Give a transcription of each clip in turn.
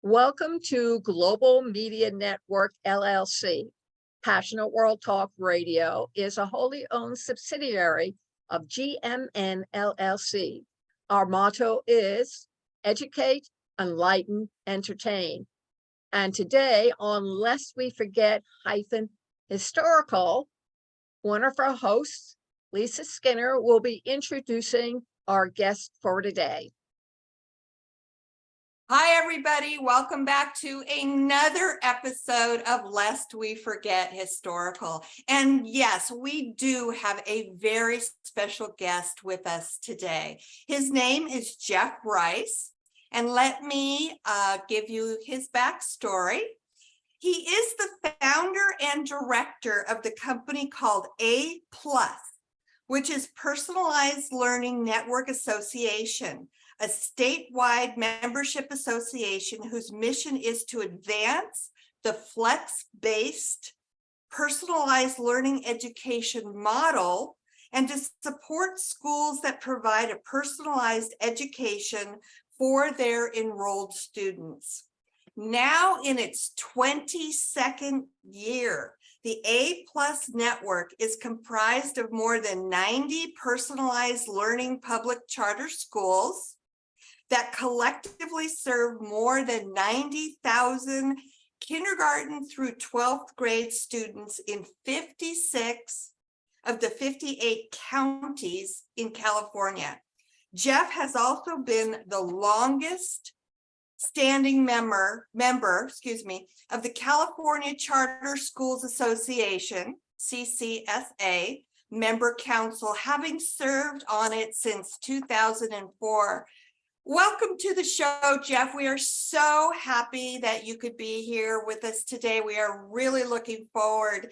Welcome to Global Media Network, LLC. Passionate World Talk Radio is a wholly owned subsidiary of GMN, LLC. Our motto is educate, enlighten, entertain. And today on Lest We Forget Historical, one of our hosts, Lisa Skinner, will be introducing our guest for today. Hi, everybody. Welcome back to another episode of Lest We Forget Historical. And yes, we do have a very special guest with us today. His name is Jeff Rice. And let me give you his backstory. He is the founder and director of the company called A+, which is Personalized Learning Network Association, a statewide membership association whose mission is to advance the flex-based personalized learning education model and to support schools that provide a personalized education for their enrolled students. Now in its 22nd year, the A+ network is comprised of more than 90 personalized learning public charter schools that collectively serve more than 90,000 kindergarten through 12th grade students in 56 of the 58 counties in California. Jeff has also been the longest standing member of the California Charter Schools Association, CCSA, member council, having served on it since 2004. Welcome to the show, Jeff. We are so happy that you could be here with us today. We are really looking forward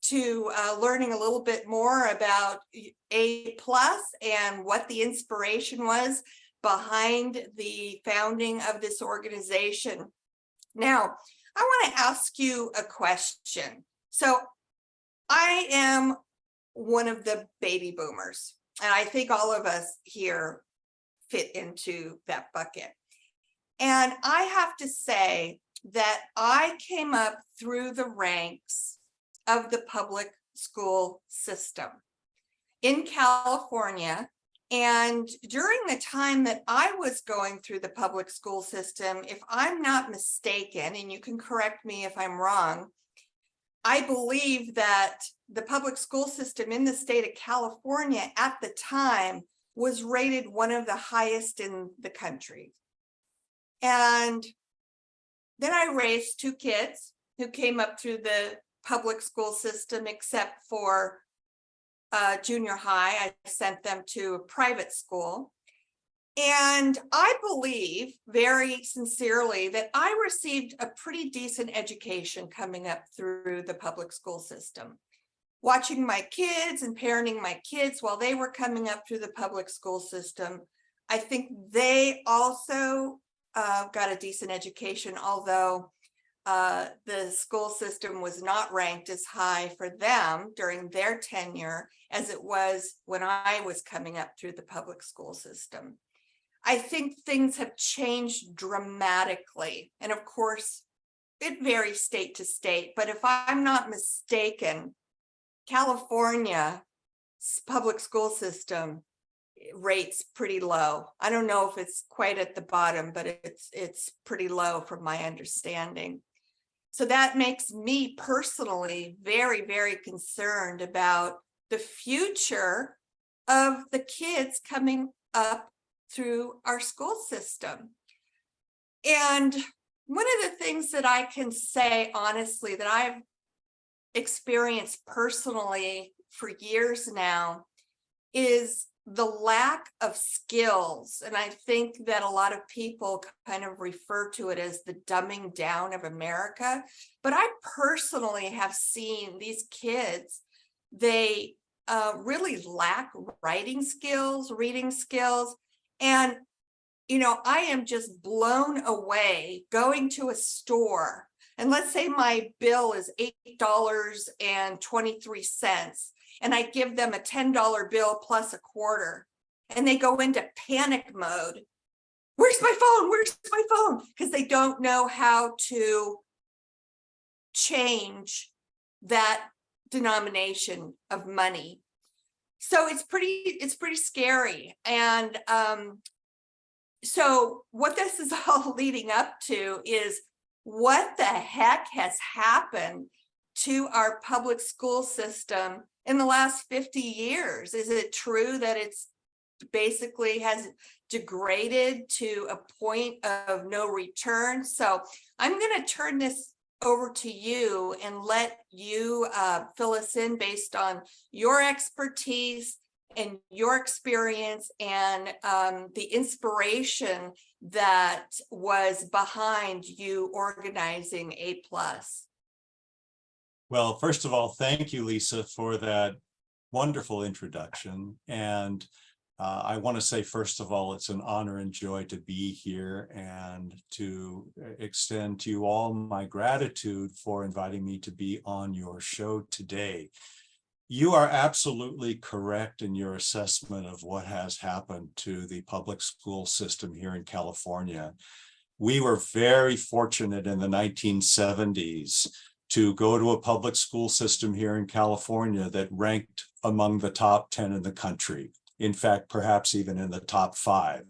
to learning a little bit more about A+ and what the inspiration was behind the founding of this organization. Now, I want to ask you a question. So I am one of the baby boomers, and I think all of us here fit into that bucket. And I have to say that I came up through the ranks of the public school system in California. And during the time that I was going through the public school system, if I'm not mistaken, and you can correct me if I'm wrong, I believe that the public school system in the state of California at the time was rated one of the highest in the country. And then I raised two kids who came up through the public school system, except for junior high. I sent them to a private school. And I believe very sincerely that I received a pretty decent education coming up through the public school system. Watching my kids and parenting my kids while they were coming up through the public school system, I think they also got a decent education, although the school system was not ranked as high for them during their tenure as it was when I was coming up through the public school system. I think things have changed dramatically. And of course, it varies state to state, but if I'm not mistaken, California's public school system rates pretty low. I don't know if it's quite at the bottom, but it's pretty low from my understanding. So that makes me personally very, very concerned about the future of the kids coming up through our school system. And one of the things that I can say honestly that I've experienced personally for years now is the lack of skills. And I think that a lot of people kind of refer to it as the dumbing down of America. But I personally have seen these kids, they really lack writing skills, reading skills. And, you know, I am just blown away going to a store. And let's say my bill is $8.23, and I give them a $10 bill plus a quarter, and they go into panic mode. We're where's my phone? Where's my phone? Because they don't know how to change that denomination of money. So it's pretty scary. And so what this is all leading up to is, what the heck has happened to our public school system in the last 50 years? Is it true that it's basically has degraded to a point of no return? So I'm going to turn this over to you and let you fill us in based on your expertise and your experience and the inspiration that was behind you organizing A+. Well, first of all, thank you, Lisa, for that wonderful introduction. And I want to say, first of all, it's an honor and joy to be here and to extend to you all my gratitude for inviting me to be on your show today. You are absolutely correct in your assessment of what has happened to the public school system here in California. We were very fortunate in the 1970s to go to a public school system here in California that ranked among the top 10 in the country. In fact, perhaps even in the top 5.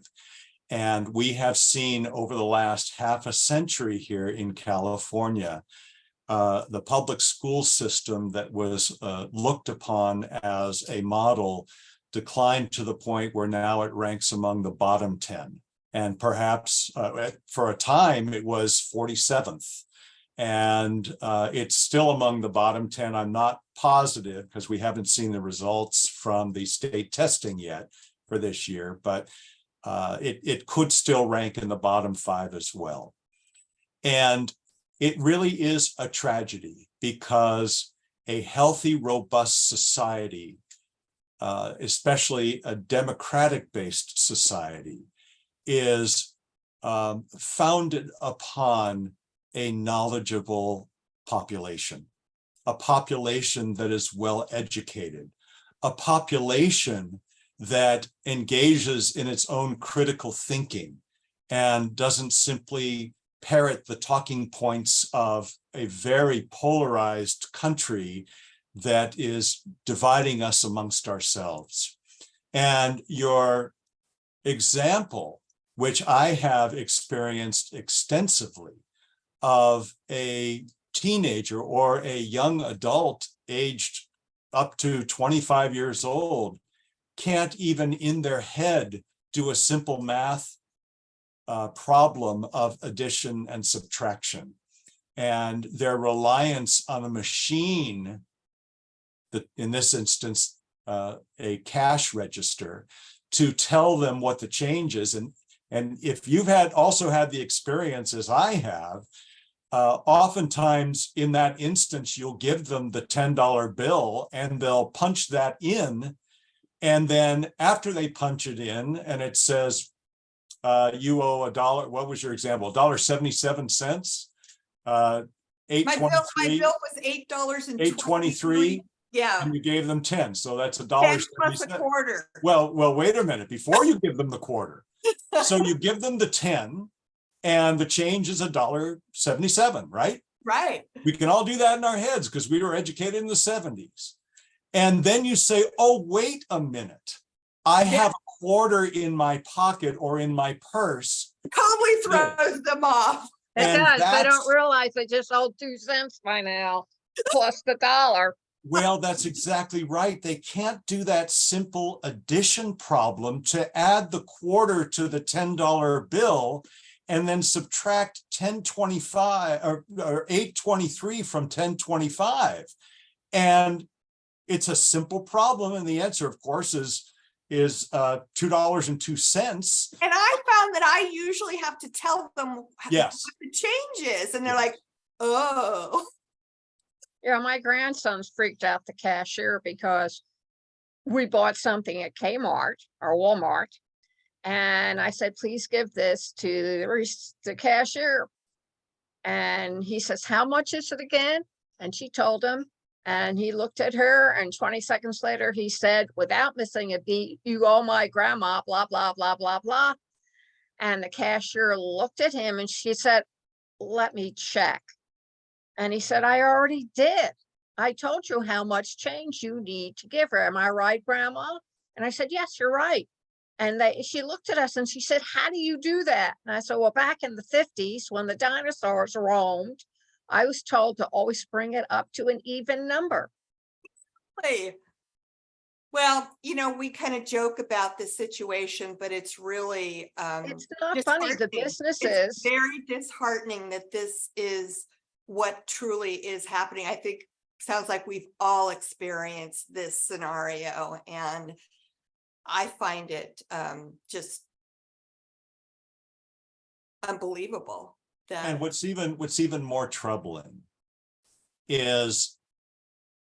And we have seen over the last half a century here in California, the public school system that was looked upon as a model declined to the point where now it ranks among the bottom 10. And perhaps for a time it was 47th. And it's still among the bottom 10. I'm not positive because we haven't seen the results from the state testing yet for this year, but it could still rank in the bottom 5 as well. And it really is a tragedy because a healthy, robust society, especially a democratic-based society, is founded upon a knowledgeable population, a population that is well educated, a population that engages in its own critical thinking and doesn't simply parrot the talking points of a very polarized country that is dividing us amongst ourselves. And your example, which I have experienced extensively, of a teenager or a young adult aged up to 25 years old can't even in their head do a simple math problem of addition and subtraction. And their reliance on a machine, that in this instance, a cash register, to tell them what the change is. And if you've also had the experience as I have, oftentimes in that instance, you'll give them the $10 bill and they'll punch that in. And then after they punch it in and it says, you owe $1, what was your example? $1.77, My bill $8.23, was $8.23. $8.23, Yeah. and you gave them 10. So that's $10 plus a $1.77. quarter. Well, wait a minute, before you give them the quarter. So you give them the 10 and the change is $1.77, right? Right. We can all do that in our heads because we were educated in the 70s. And then you say, oh, wait a minute. I have a quarter in my pocket or in my purse. Totally throws them off. It And does. They that's- don't realize they just owe 2 cents by now, plus the dollar. Well, that's exactly right. They can't do that simple addition problem to add the quarter to the $10 bill and then subtract 1025 or 823 from 1025. And it's a simple problem. And the answer, of course, is $2.02. And I found that I usually have to tell them Yes. what the change is. And they're Yes. like, oh. Yeah, my grandson's freaked out the cashier because we bought something at Kmart or Walmart. And I said, please give this to the cashier. And he says, how much is it again? And she told him. And he looked at her, and 20 seconds later, he said, without missing a beat, you owe my grandma, blah, blah, blah, blah, blah. And the cashier looked at him and she said, "Let me check." And he said, "I already did. I told you how much change you need to give her. Am I right, Grandma?" And I said, "Yes, you're right." And she looked at us and she said, "How do you do that?" And I said, "Well, back in the 50s, when the dinosaurs roamed, I was told to always bring it up to an even number." Hey. Well, we kind of joke about this situation, but it's really It's not funny. The disheartening. It's businesses, very disheartening that this is what truly is happening. I think sounds like we've all experienced this scenario, and I find it just unbelievable And that what's even more troubling is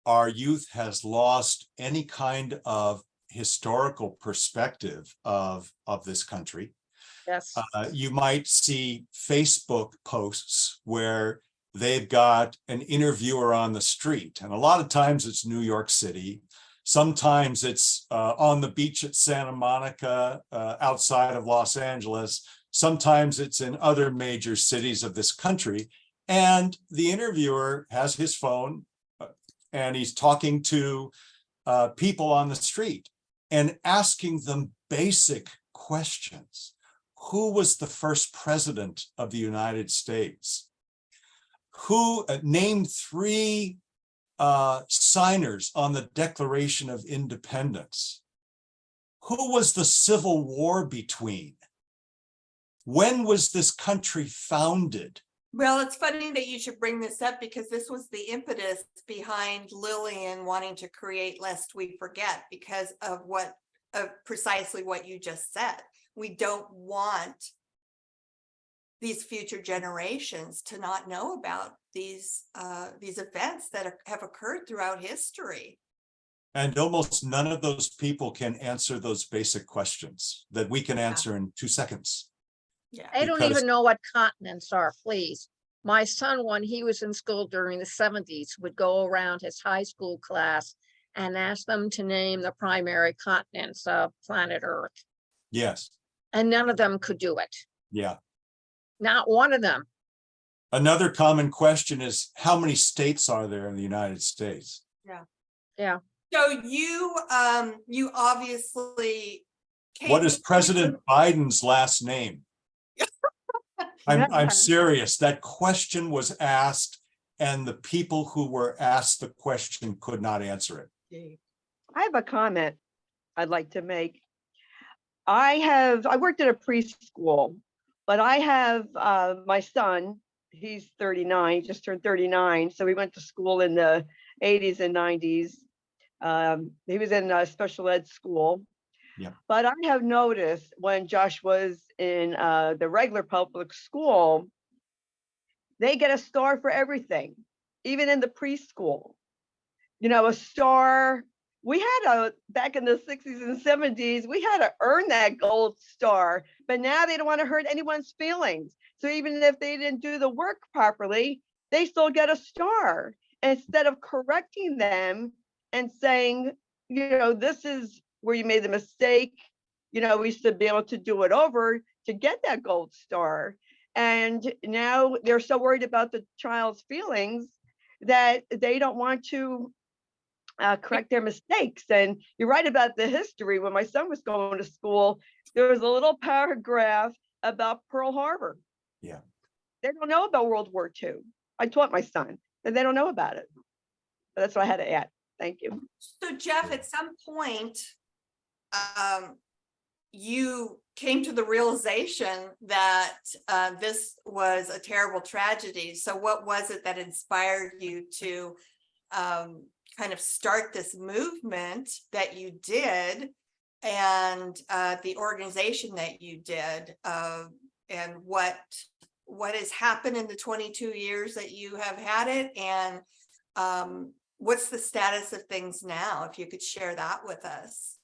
our youth has lost any kind of historical perspective of this country. yes, You might see Facebook posts where they've got an interviewer on the street, and a lot of times it's New York City. Sometimes it's on the beach at Santa Monica, outside of Los Angeles. Sometimes it's in other major cities of this country. And the interviewer has his phone and he's talking to people on the street and asking them basic questions. Who was the first president of the United States? Who named three signers on the Declaration of Independence? Who was the Civil War between? When was this country founded? Well, it's funny that you should bring this up because this was the impetus behind Lillian wanting to create Lest We Forget, because of precisely what you just said. We don't want these future generations to not know about these events that have occurred throughout history. And almost none of those people can answer those basic questions that we can answer in 2 seconds. Yeah. they don't Because- even know what continents are, please. My son, when he was in school during the 70s, would go around his high school class and ask them to name the primary continents of planet Earth. Yes, And none of them could do it. yeah. Not one of them. Another common question is, how many states are there in the United States? Yeah. So you obviously What is President Biden's last name? I'm serious. That question was asked, and the people who were asked the question could not answer it. I have a comment I'd like to make. I worked at a preschool, but I have my son, he's 39, just turned 39. So we went to school in the 80s and 90s. He was in a special ed school. Yeah. But I have noticed when Josh was in the regular public school, they get a star for everything, even in the preschool. A star. We had back in the 60s and 70s, we had to earn that gold star, but now they don't want to hurt anyone's feelings. So even if they didn't do the work properly, they still get a star. Instead of correcting them and saying, this is where you made the mistake, we should be able to do it over to get that gold star. And now they're so worried about the child's feelings that they don't want to correct their mistakes. And you're right about the history. When my son was going to school, there was a little paragraph about Pearl Harbor. Yeah. They don't know about World War II. I taught my son, and they don't know about it. But that's what I had to add. Thank you. So Jeff, at some point, you came to the realization that this was a terrible tragedy. So what was it that inspired you to kind of start this movement that you did, and the organization that you did, and what has happened in the 22 years that you have had it, and what's the status of things now, if you could share that with us?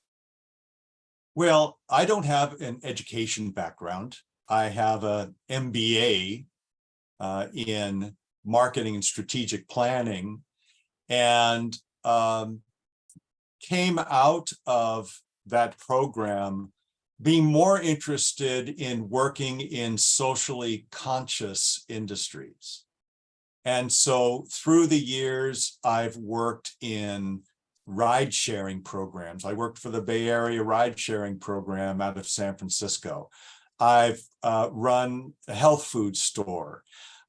Well, I don't have an education background. I have an MBA in marketing and strategic planning, and came out of that program being more interested in working in socially conscious industries. And so through the years, I've worked in ride sharing programs. I worked for the Bay Area ride sharing program out of San Francisco. I've run a health food store.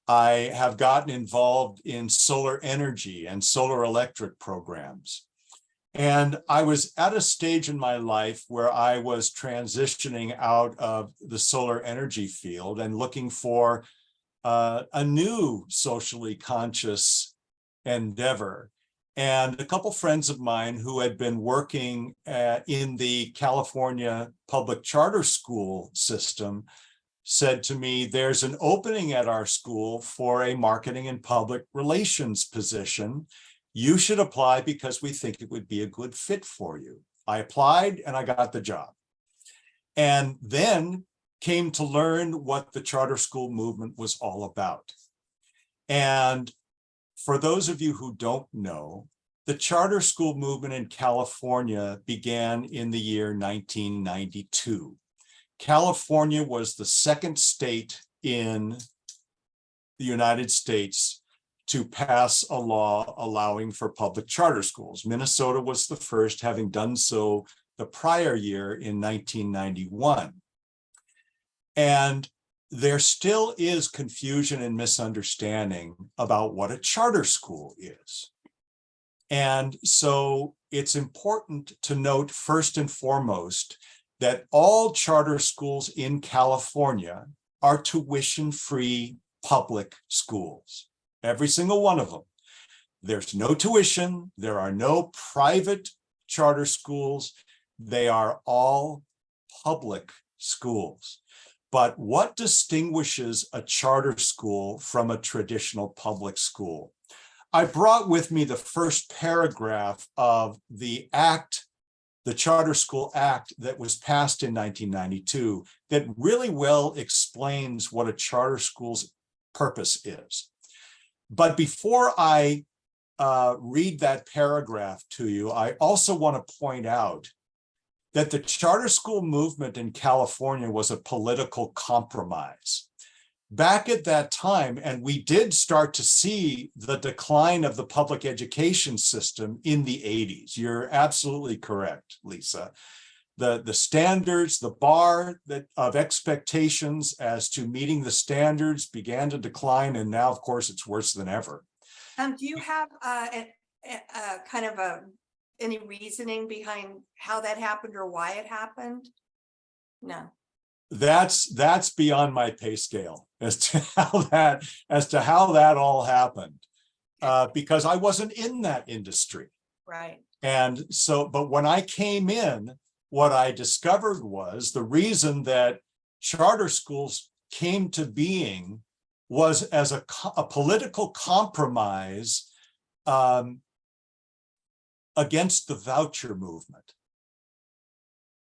I have gotten involved in solar energy and solar electric programs. And I was at a stage in my life where I was transitioning out of the solar energy field and looking for a new socially conscious endeavor. And a couple friends of mine who had been working in the California public charter school system said to me, there's an opening at our school for a marketing and public relations position. You should apply because we think it would be a good fit for you. I applied and I got the job. And then came to learn what the charter school movement was all about. And for those of you who don't know, the charter school movement in California began in the year 1992. California was the second state in the United States to pass a law allowing for public charter schools. Minnesota was the first, having done so the prior year in 1991. And there still is confusion and misunderstanding about what a charter school is. And so it's important to note first and foremost that all charter schools in California are tuition-free public schools, every single one of them. There's no tuition, there are no private charter schools, they are all public schools. But what distinguishes a charter school from a traditional public school? I brought with me the first paragraph of the act, the Charter School Act that was passed in 1992 that really well explains what a charter school's purpose is. But before I read that paragraph to you, I also want to point out that the charter school movement in California was a political compromise. Back at that time, and we did start to see the decline of the public education system in the 80s. You're absolutely correct, Lisa. The standards, the bar of expectations as to meeting the standards began to decline, and now, of course, it's worse than ever. Do you have any reasoning behind how that happened or why it happened? No. That's beyond my pay scale as to how that all happened, because I wasn't in that industry. Right. And so, but when I came in, what I discovered was the reason that charter schools came to being was as a political compromise against the voucher movement.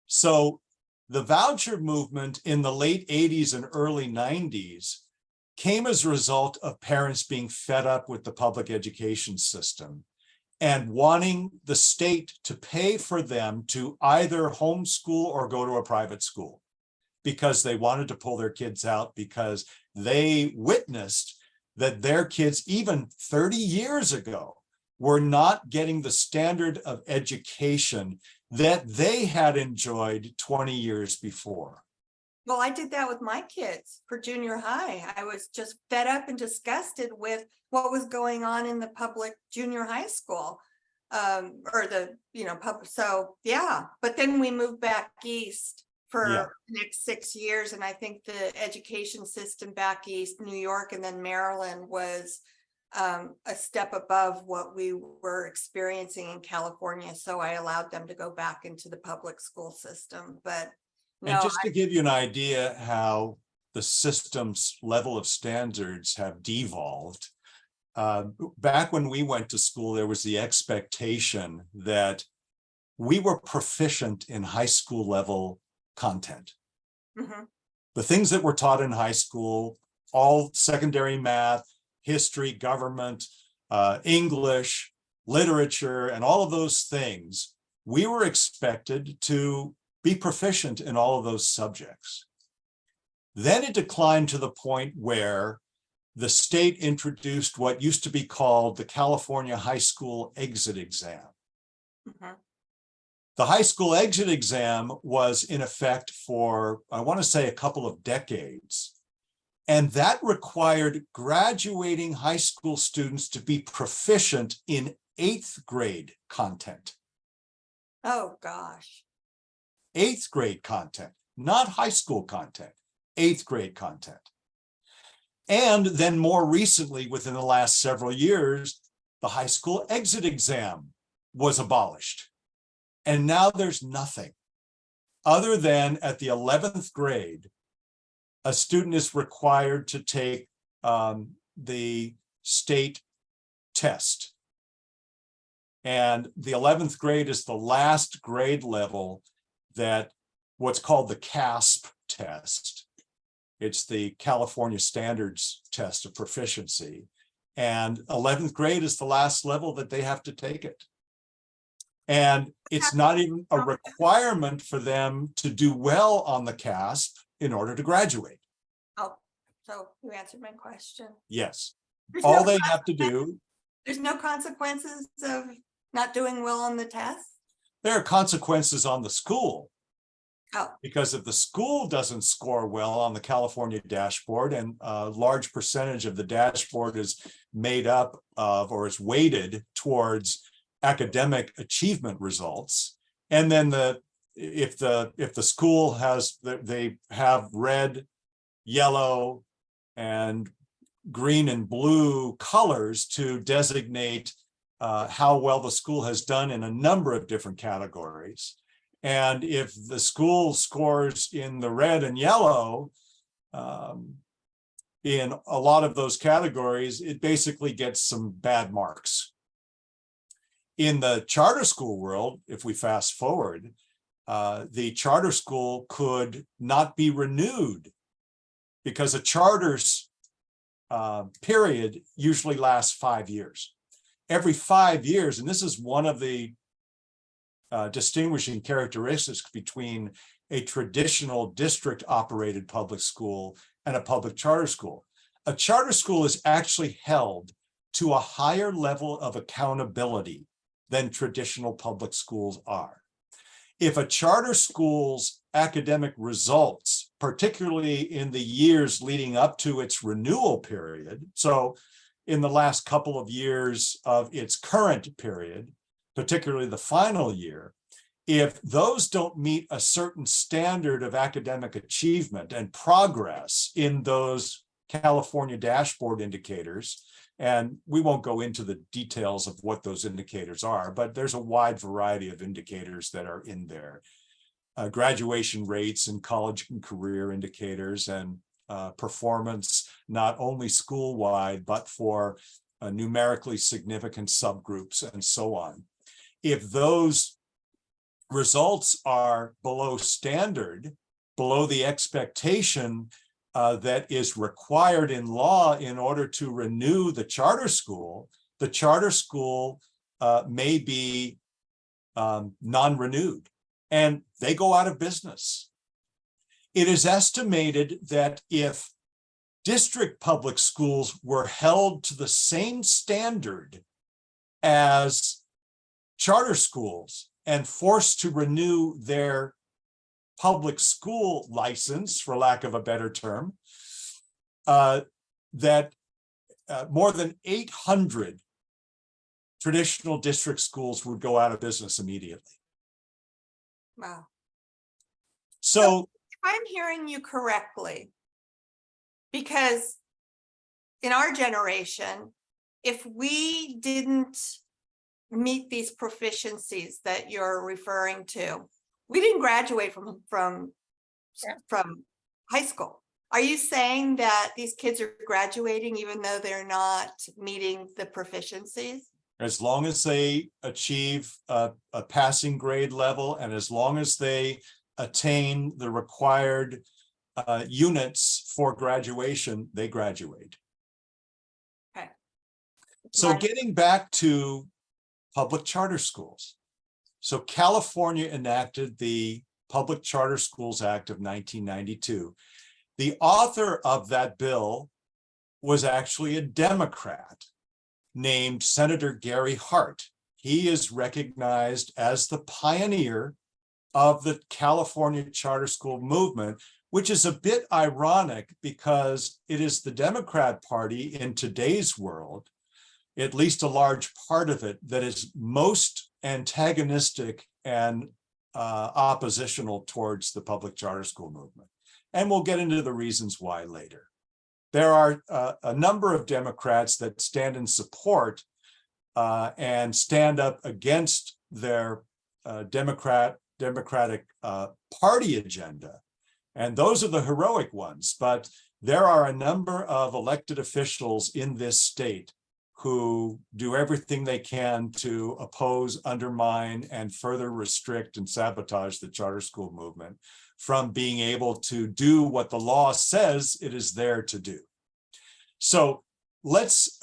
So the voucher movement in the late 80s and early 90s came as a result of parents being fed up with the public education system and wanting the state to pay for them to either homeschool or go to a private school because they wanted to pull their kids out because they witnessed that their kids, even 30 years ago, were not getting the standard of education that they had enjoyed 20 years before. Well, I did that with my kids for junior high. I was just fed up and disgusted with what was going on in the public junior high school, or the, public. So yeah, but then we moved back east for the next 6 years. And I think the education system back east, New York and then Maryland, was a step above what we were experiencing in California. So I allowed them to go back into the public school system. But no, and just to give you an idea how the system's level of standards have devolved, back when we went to school, there was the expectation that we were proficient in high school level content. Mm-hmm. The things that were taught in high school, all secondary math, history, government, English, literature, and all of those things, we were expected to be proficient in all of those subjects. Then it declined to the point where the state introduced what used to be called the California High School Exit Exam. Mhm. The high school exit exam was in effect for, I want to say, a couple of decades. And that required graduating high school students to be proficient in 8th grade content. Oh, gosh. 8th grade content, not high school content, 8th grade content. And then more recently, within the last several years, the high school exit exam was abolished. And now there's nothing other than at the 11th grade, a student is required to take the state test. And the 11th grade is the last grade level that what's called the CASP test. It's the California Standards Test of Proficiency. And 11th grade is the last level that they have to take it. And it's not even a requirement for them to do well on the CASP in order to graduate. Oh, so you answered my question. Yes. There's All no they have to do, There's no consequences of not doing well on the test? there are consequences on the school. Oh, Because if the school doesn't score well on the California dashboard, and a large percentage of the dashboard is made up of or is weighted towards academic achievement results, and then if the school has, they have red, yellow, and green and blue colors to designate how well the school has done in a number of different categories. And if the school scores in the red and yellow, in a lot of those categories, it basically gets some bad marks. In the charter school world, if we fast forward, the charter school could not be renewed because a charter's period usually lasts 5 years. Every 5 years, and this is one of the distinguishing characteristics between a traditional district operated public school and a public charter school. A charter school is actually held to a higher level of accountability than traditional public schools are. If a charter school's academic results, particularly in the years leading up to its renewal period, so in the last couple of years of its current period, particularly the final year, if those don't meet a certain standard of academic achievement and progress in those California dashboard indicators, and we won't go into the details of what those indicators are, but there's a wide variety of indicators that are in there. Graduation rates and college and career indicators, and performance, not only school-wide, but for numerically significant subgroups and so on. If those results are below standard, below the expectation that is required in law in order to renew the charter school may be non-renewed, and they go out of business. It is estimated that if district public schools were held to the same standard as charter schools and forced to renew their public school license, for lack of a better term, that more than 800 traditional district schools would go out of business immediately. wow. So If I'm hearing you correctly, because in our generation, if we didn't meet these proficiencies that you're referring to, we didn't graduate from high school. Are you saying that these kids are graduating even though they're not meeting the proficiencies? as long as they achieve a passing grade level, and as long as they attain the required units for graduation, they graduate. Okay. So Right. getting back to public charter schools. So California enacted the Public Charter Schools Act of 1992. The author of that bill was actually a Democrat named Senator Gary Hart. He is recognized as the pioneer of the California charter school movement, which is a bit ironic because it is the Democrat Party in today's world, at least a large part of it, that is most antagonistic and oppositional towards the public charter school movement. And we'll get into the reasons why later. There are a number of Democrats that stand in support and stand up against their Democratic Party agenda. And those are the heroic ones. But there are a number of elected officials in this state who do everything they can to oppose, undermine, and further restrict and sabotage the charter school movement from being able to do what the law says it is there to do. So let's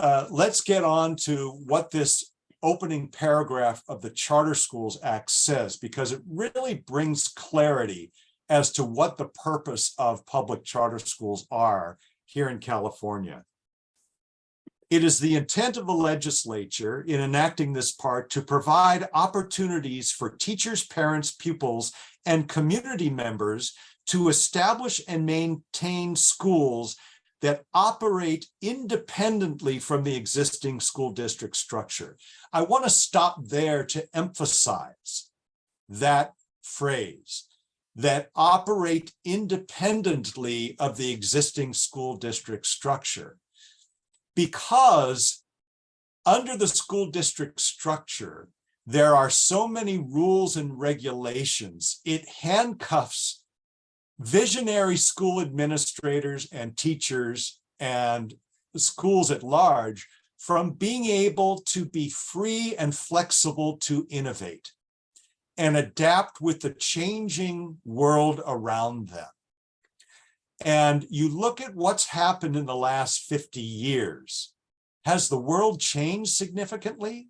get on to what this opening paragraph of the Charter Schools Act says, because it really brings clarity as to what the purpose of public charter schools are here in California. It is the intent of the legislature in enacting this part to provide opportunities for teachers, parents, pupils, and community members to establish and maintain schools that operate independently from the existing school district structure. I want to stop there to emphasize that phrase, that operate independently of the existing school district structure. Because under the school district structure, there are so many rules and regulations, it handcuffs visionary school administrators and teachers and schools at large from being able to be free and flexible to innovate and adapt with the changing world around them. And you look at what's happened in the last 50 years. Has the world changed significantly?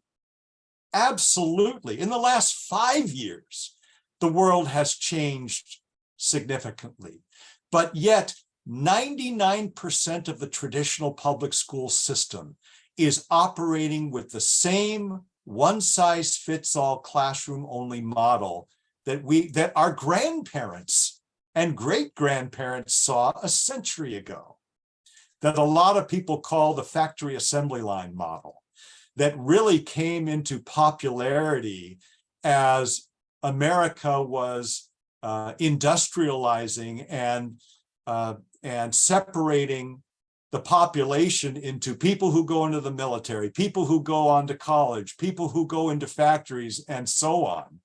Absolutely. In the last 5 years, the world has changed significantly. But yet, 99% of the traditional public school system is operating with the same one-size-fits-all classroom-only model that our grandparents and great-grandparents saw a century ago, that a lot of people call the factory assembly line model, that really came into popularity as America was industrializing and separating the population into people who go into the military, people who go on to college, people who go into factories, and so on.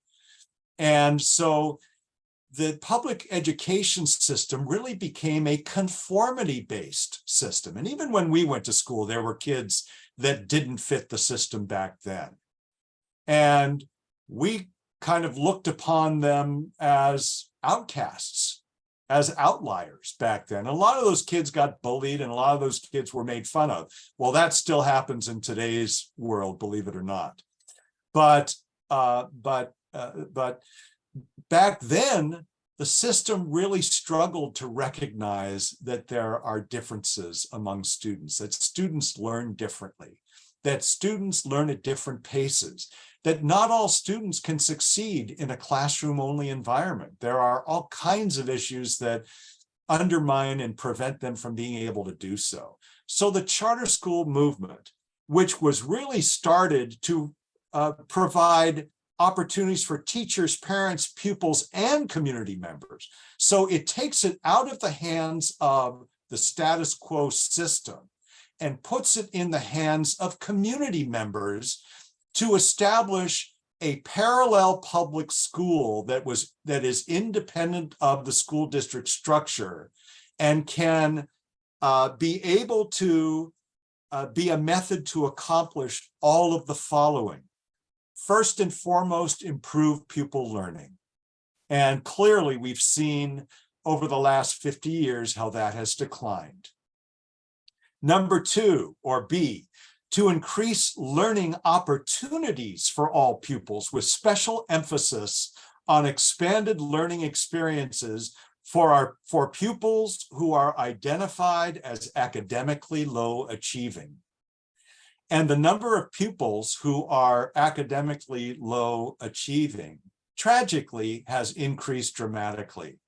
And so the public education system really became a conformity-based system. And even when we went to school, there were kids that didn't fit the system back then. And we kind of looked upon them as outcasts, as outliers back then. A lot of those kids got bullied and a lot of those kids were made fun of. Well, that still happens in today's world, believe it or not. But back then, the system really struggled to recognize that there are differences among students, that students learn differently, that students learn at different paces, that not all students can succeed in a classroom-only environment. There are all kinds of issues that undermine and prevent them from being able to do so. So the charter school movement, which was really started to provide opportunities for teachers, parents, pupils, and community members. So it takes it out of the hands of the status quo system and puts it in the hands of community members to establish a parallel public school that is independent of the school district structure and can be able to be a method to accomplish all of the following. First and foremost, improve pupil learning. And clearly we've seen over the last 50 years how that has declined. Number two, or B, to increase learning opportunities for all pupils with special emphasis on expanded learning experiences for pupils who are identified as academically low achieving. And the number of pupils who are academically low achieving, tragically, has increased dramatically.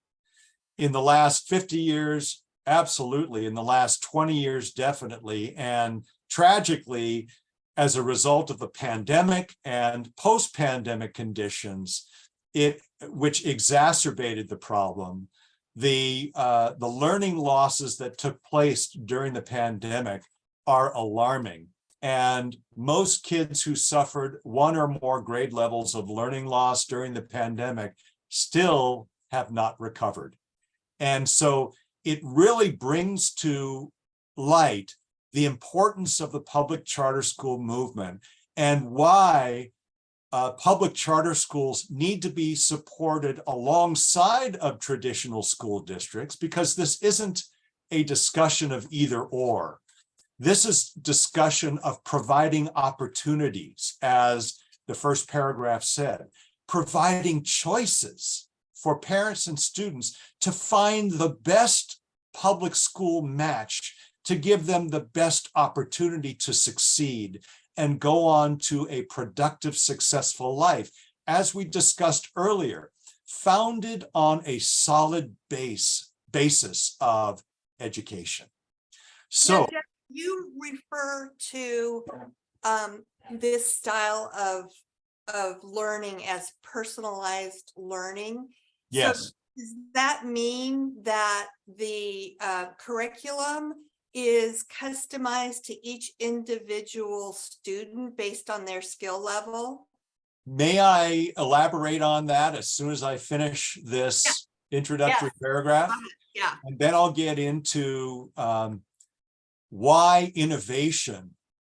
In the last 50 years, absolutely. In the last 20 years, definitely. And tragically, as a result of the pandemic and post-pandemic conditions, which exacerbated the problem, the learning losses that took place during the pandemic are alarming. And most kids who suffered one or more grade levels of learning loss during the pandemic still have not recovered. And so it really brings to light the importance of the public charter school movement and why public charter schools need to be supported alongside of traditional school districts, because this isn't a discussion of either or. This is discussion of providing opportunities, as the first paragraph said, providing choices for parents and students to find the best public school match to give them the best opportunity to succeed and go on to a productive, successful life, as we discussed earlier, founded on a solid basis of education. So, Now, Jeff, you refer to this style of learning as personalized learning. yes. So does that mean that the curriculum is customized to each individual student based on their skill level? May I elaborate on that as soon as I finish this introductory paragraph? Yeah. And then I'll get into why innovation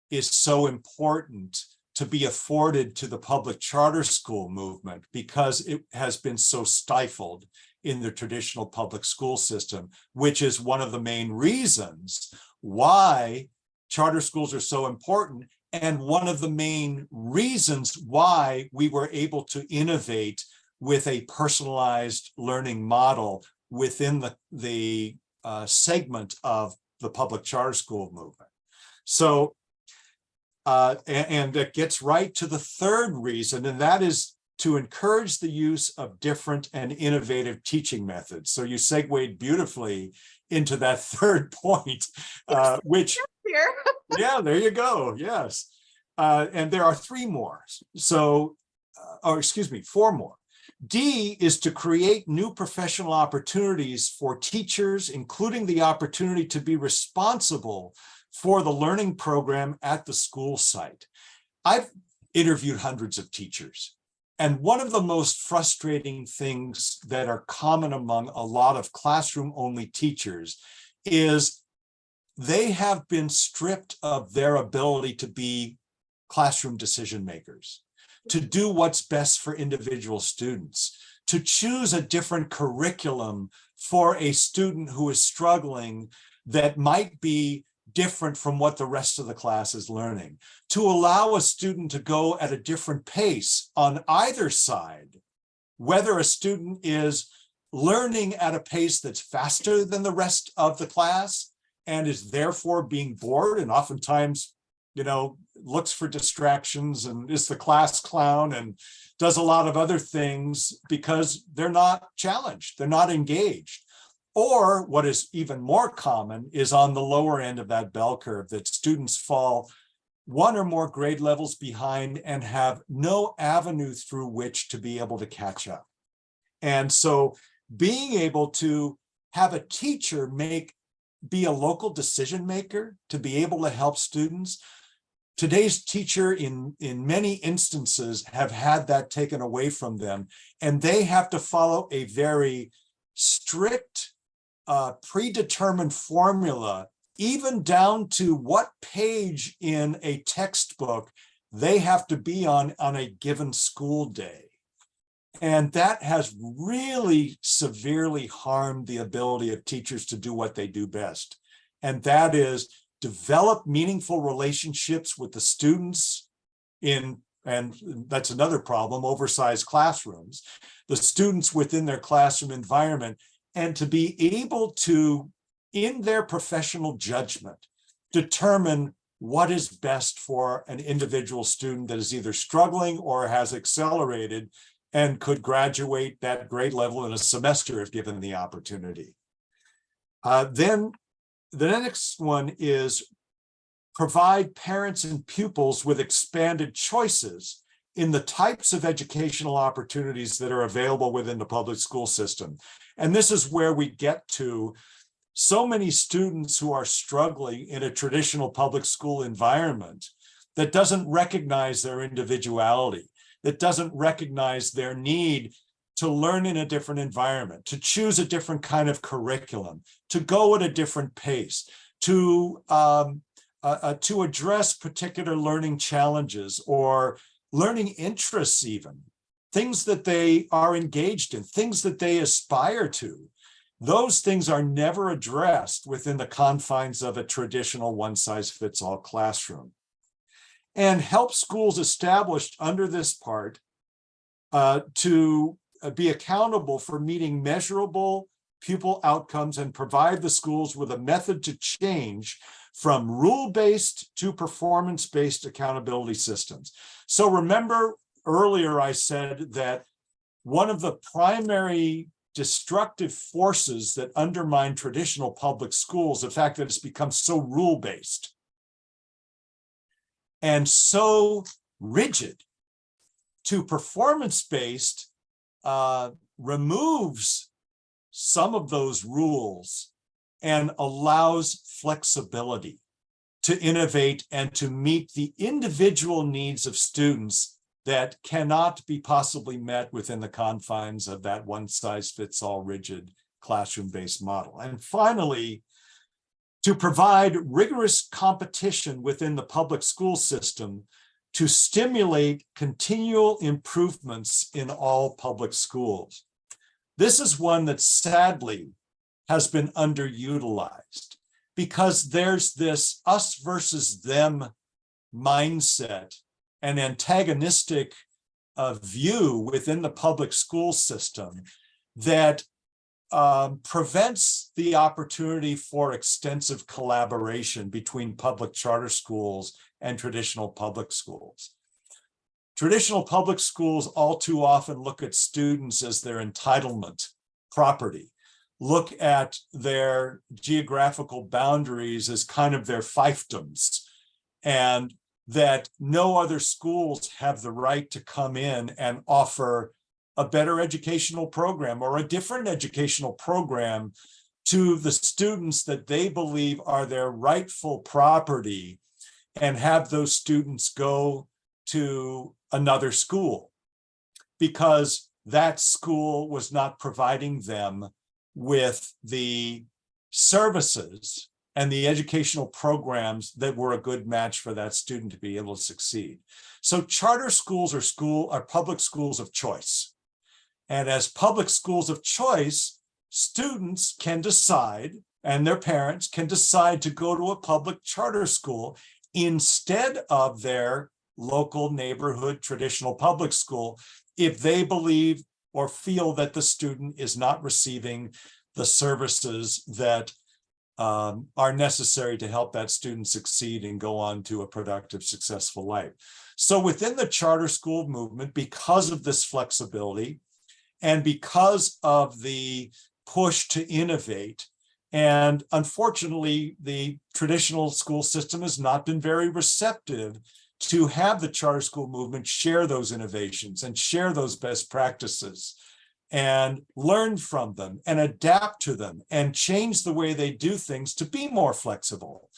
is so important to be afforded to the public charter school movement, because it has been so stifled in the traditional public school system, which is one of the main reasons why charter schools are so important, and one of the main reasons why we were able to innovate with a personalized learning model within the segment of the public charter school movement. So, and that gets right to the third reason, and that is to encourage the use of different and innovative teaching methods. So you segued beautifully into that third point, which, yeah, there you go, yes. And there are three more, so, or excuse me, four more. D is to create new professional opportunities for teachers, including the opportunity to be responsible for the learning program at the school site. I've interviewed hundreds of teachers, and one of the most frustrating things that are common among a lot of classroom-only teachers is they have been stripped of their ability to be classroom decision makers, to do what's best for individual students, to choose a different curriculum for a student who is struggling that might be different from what the rest of the class is learning, to allow a student to go at a different pace on either side, whether a student is learning at a pace that's faster than the rest of the class and is therefore being bored and oftentimes, you know, looks for distractions and is the class clown and does a lot of other things because they're not challenged, they're not engaged. Or what is even more common is on the lower end of that bell curve, that students fall one or more grade levels behind and have no avenue through which to be able to catch up. And so being able to have a teacher be a local decision maker, to be able to help students. Today's teacher in many instances have had that taken away from them, and they have to follow a very strict predetermined formula, even down to what page in a textbook they have to be on a given school day. And that has really severely harmed the ability of teachers to do what they do best. And that is develop meaningful relationships with the students and that's another problem, oversized classrooms, the students within their classroom environment, and to be able to, in their professional judgment, determine what is best for an individual student that is either struggling or has accelerated and could graduate that grade level in a semester if given the opportunity. Then the next one is provide parents and pupils with expanded choices in the types of educational opportunities that are available within the public school system. And this is where we get to so many students who are struggling in a traditional public school environment that doesn't recognize their individuality, that doesn't recognize their need to learn in a different environment, to choose a different kind of curriculum, to go at a different pace, to address particular learning challenges or learning interests, even things that they are engaged in, things that they aspire to. Those things are never addressed within the confines of a traditional one-size-fits-all classroom. And help schools established under this part to be accountable for meeting measurable pupil outcomes and provide the schools with a method to change from rule-based to performance-based accountability systems. So remember earlier I said that one of the primary destructive forces that undermine traditional public schools, the fact that it's become so rule-based and so rigid, to performance-based removes some of those rules and allows flexibility to innovate and to meet the individual needs of students that cannot be possibly met within the confines of that one-size-fits-all rigid classroom-based model. And finally, to provide rigorous competition within the public school system to stimulate continual improvements in all public schools. This is one that sadly has been underutilized because there's this us versus them mindset and antagonistic view within the public school system that prevents the opportunity for extensive collaboration between public charter schools and traditional public schools. Traditional public schools all too often look at students as their entitlement property, look at their geographical boundaries as kind of their fiefdoms, and that no other schools have the right to come in and offer a better educational program or a different educational program to the students that they believe are their rightful property, and have those students go to another school because that school was not providing them with the services and the educational programs that were a good match for that student to be able to succeed. So charter schools are public schools of choice. And as public schools of choice, students can decide, and their parents can decide, to go to a public charter school instead of their local neighborhood traditional public school if they believe or feel that the student is not receiving the services that are necessary to help that student succeed and go on to a productive, successful life. So within the charter school movement, because of this flexibility and because of the push to innovate, and unfortunately, the traditional school system has not been very receptive to have the charter school movement share those innovations and share those best practices and learn from them and adapt to them and change the way they do things to be more flexible.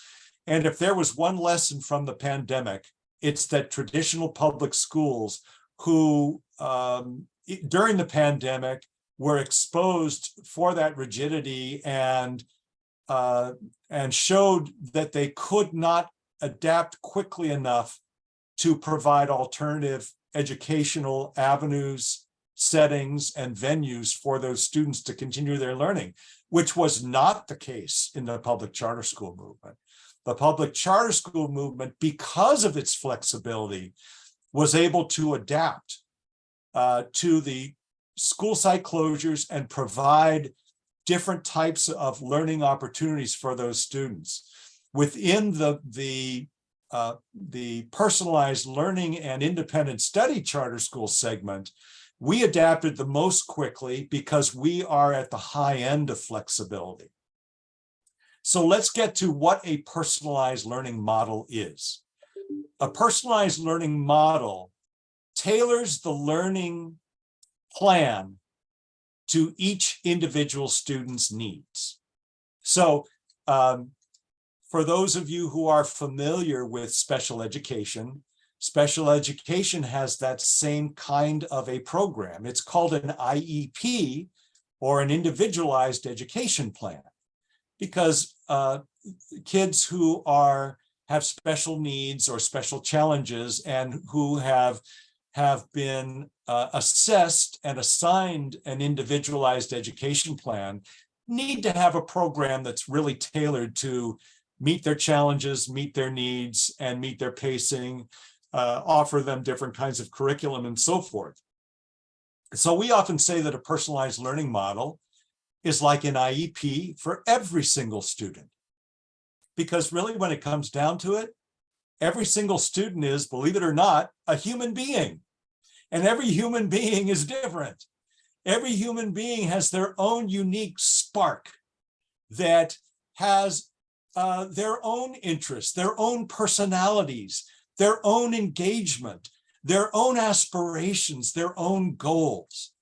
And if there was one lesson from the pandemic, it's that traditional public schools who during the pandemic were exposed for that rigidity and showed that they could not adapt quickly enough to provide alternative educational avenues, settings, and venues for those students to continue their learning, which was not the case in the public charter school movement. The public charter school movement, because of its flexibility, was able to adapt to the school site closures and provide different types of learning opportunities for those students. Within the personalized learning and independent study charter school segment, we adapted the most quickly because we are at the high end of flexibility. So let's get to what a personalized learning model is. A personalized learning model tailors the learning plan to each individual student's needs. So for those of you who are familiar with special education has that same kind of a program. It's called an IEP, or an individualized education plan, because kids who have special needs or special challenges and who have been assessed and assigned an individualized education plan need to have a program that's really tailored to meet their challenges, meet their needs, and meet their pacing, offer them different kinds of curriculum and so forth. So we often say that a personalized learning model is like an IEP for every single student. Because really, when it comes down to it, every single student is, believe it or not, a human being. And every human being is different. Every human being has their own unique spark that has their own interests, their own personalities, their own engagement, their own aspirations, their own goals.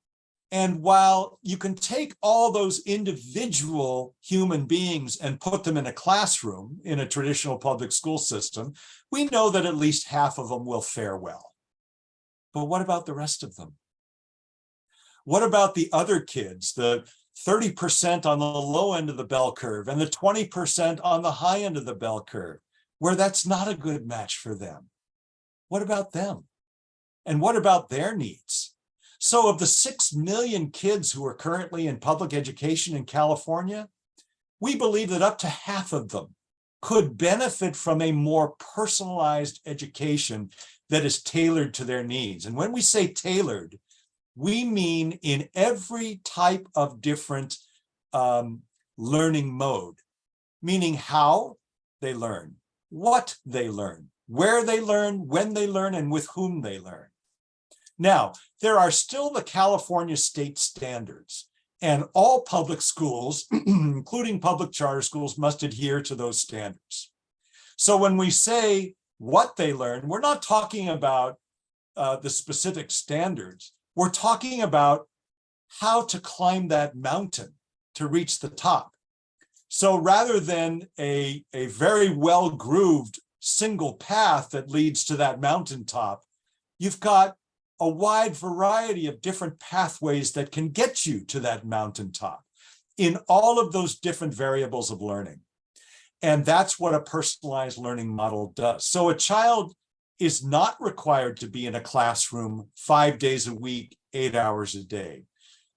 And while you can take all those individual human beings and put them in a classroom in a traditional public school system, we know that at least half of them will fare well. But what about the rest of them? What about the other kids, the 30% on the low end of the bell curve and the 20% on the high end of the bell curve, where that's not a good match for them? What about them? And what about their needs? So of the 6 million kids who are currently in public education in California, we believe that up to half of them could benefit from a more personalized education that is tailored to their needs. And when we say tailored, we mean in every type of different learning mode, meaning how they learn, what they learn, where they learn, when they learn, and with whom they learn. Now, there are still the California state standards, and all public schools, including public charter schools, must adhere to those standards. So when we say what they learn, we're not talking about the specific standards. We're talking about how to climb that mountain to reach the top. So rather than a very well-grooved single path that leads to that mountaintop, you've got a wide variety of different pathways that can get you to that mountaintop in all of those different variables of learning. And that's what a personalized learning model does. So a child is not required to be in a classroom 5 days a week, 8 hours a day.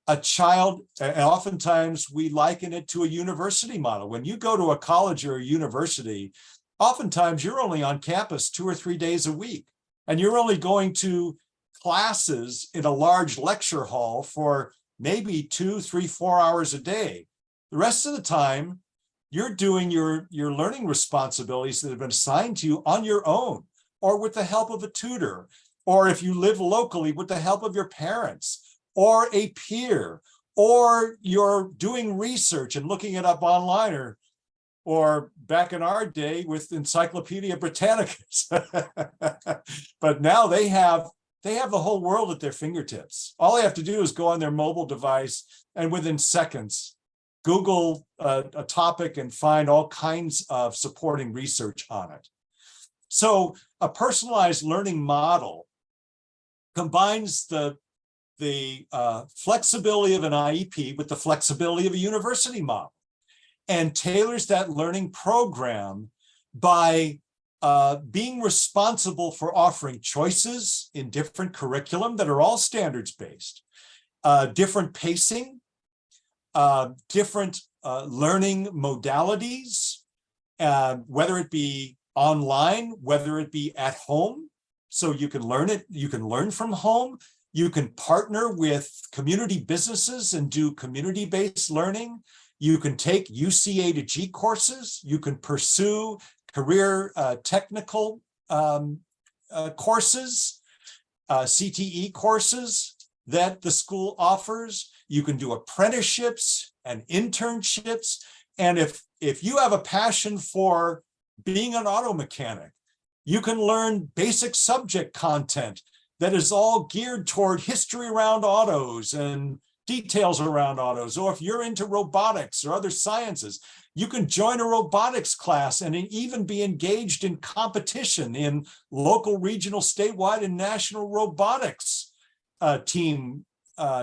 A child, and oftentimes we liken it to a university model. When you go to a college or a university, oftentimes you're only on campus 2 or 3 days a week, and you're only going to classes in a large lecture hall for maybe 2, 3, 4 hours a day. The rest of the time, you're doing your learning responsibilities that have been assigned to you on your own, or with the help of a tutor, or if you live locally, with the help of your parents, or a peer, or you're doing research and looking it up online, or back in our day with Encyclopedia Britannicas. But now they have the whole world at their fingertips. All they have to do is go on their mobile device and within seconds, Google a topic and find all kinds of supporting research on it. So a personalized learning model combines the flexibility of an IEP with the flexibility of a university model and tailors that learning program by being responsible for offering choices in different curriculum that are all standards-based, different pacing, different learning modalities, whether it be online, whether it be at home, so you can learn it. You can learn from home. You can partner with community businesses and do community-based learning. You can take UCA to G courses. You can pursue career technical courses, CTE courses that the school offers. You can do apprenticeships and internships. And if you have a passion for being an auto mechanic, you can learn basic subject content that is all geared toward history around autos and details around autos. Or if you're into robotics or other sciences, you can join a robotics class and even be engaged in competition in local, regional, statewide, and national robotics team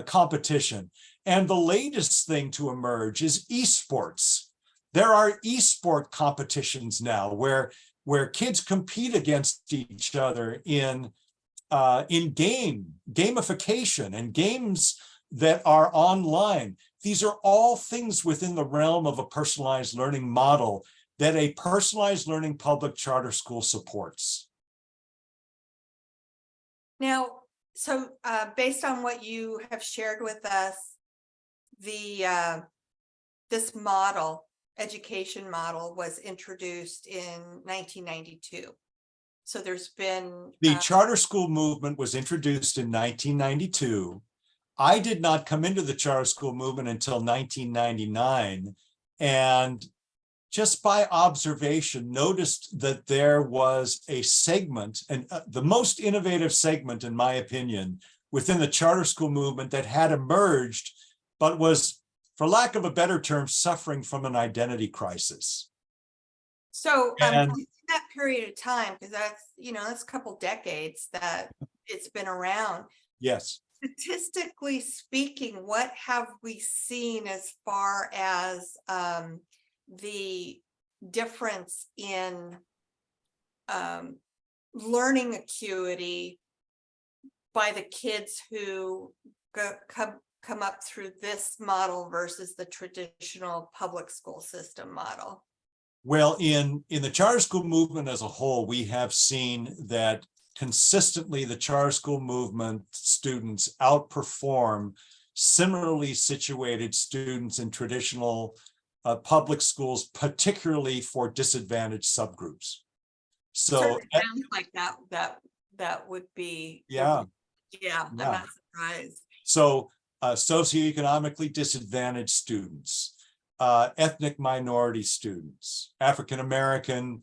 competition. And the latest thing to emerge is esports. There are esport competitions now where kids compete against each other in gamification and games that are online. These are all things within the realm of a personalized learning model that a personalized learning public charter school supports. Now, so based on what you have shared with us, this model, education model, was introduced in 1992. So there's been The charter school movement was introduced in 1992. I did not come into the charter school movement until 1999, and just by observation noticed that there was a segment, and the most innovative segment, in my opinion, within the charter school movement that had emerged, but was, for lack of a better term, suffering from an identity crisis. So And in that period of time, because that's a couple decades that it's been around. yes. Statistically speaking, what have we seen as far as the difference in learning acuity by the kids who come up through this model versus the traditional public school system model? Well, in the charter school movement as a whole, we have seen that consistently the charter school movement students outperform similarly situated students in traditional public schools, particularly for disadvantaged subgroups. So it sounds like that would be, yeah, I'm not surprised. So socioeconomically disadvantaged students, ethnic minority students, African American,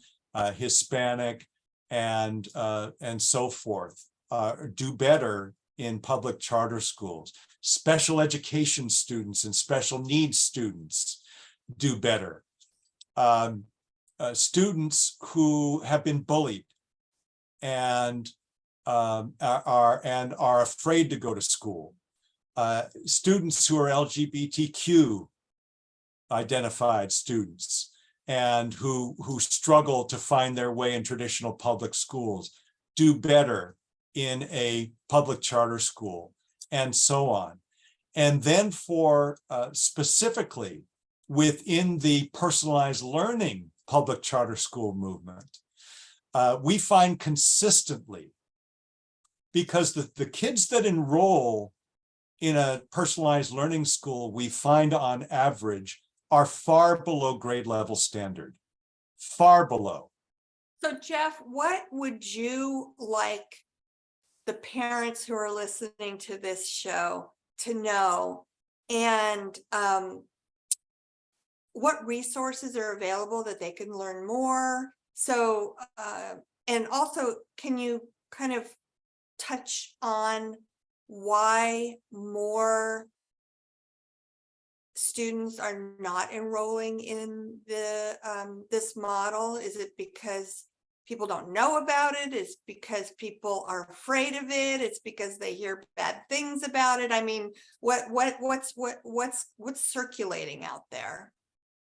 Hispanic, and so forth do better in public charter schools. Special education students and special needs students do better. Students who have been bullied and are afraid to go to school. Students who are LGBTQ identified students and who struggle to find their way in traditional public schools do better in a public charter school, and so on. And then for specifically within the personalized learning public charter school movement, we find consistently, because the kids that enroll in a personalized learning school, we find on average are far below grade level standard, far below. So Jeff, what would you like the parents who are listening to this show to know? And what resources are available that they can learn more? So, and also, can you kind of touch on why more students are not enrolling in the this model? Is it because people don't know about it? Is because people are afraid of it? It's because they hear bad things about it? I mean, what's circulating out there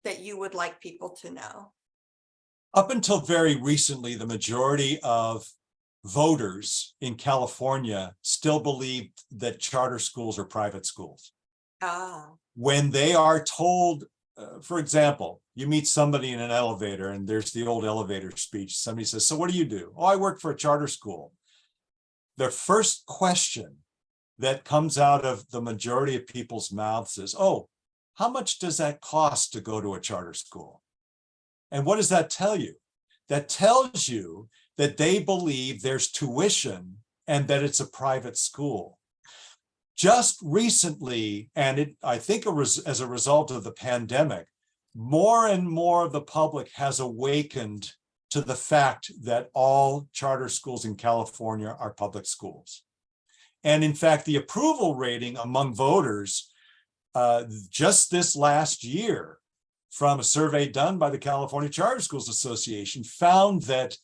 that you would like people to know? Up until very recently, the majority of voters in California still believed that charter schools are private schools. When they are told, for example, you meet somebody in an elevator and there's the old elevator speech. Somebody says, so what do you do? Oh, I work for a charter school. the first question that comes out of the majority of people's mouths is, oh, how much does that cost to go to a charter school? And what does that tell you? That tells you that they believe there's tuition and that it's a private school. Just recently, and I think as a result of the pandemic, more and more of the public has awakened to the fact that all charter schools in California are public schools. And in fact, the approval rating among voters just this last year from a survey done by the California Charter Schools Association found that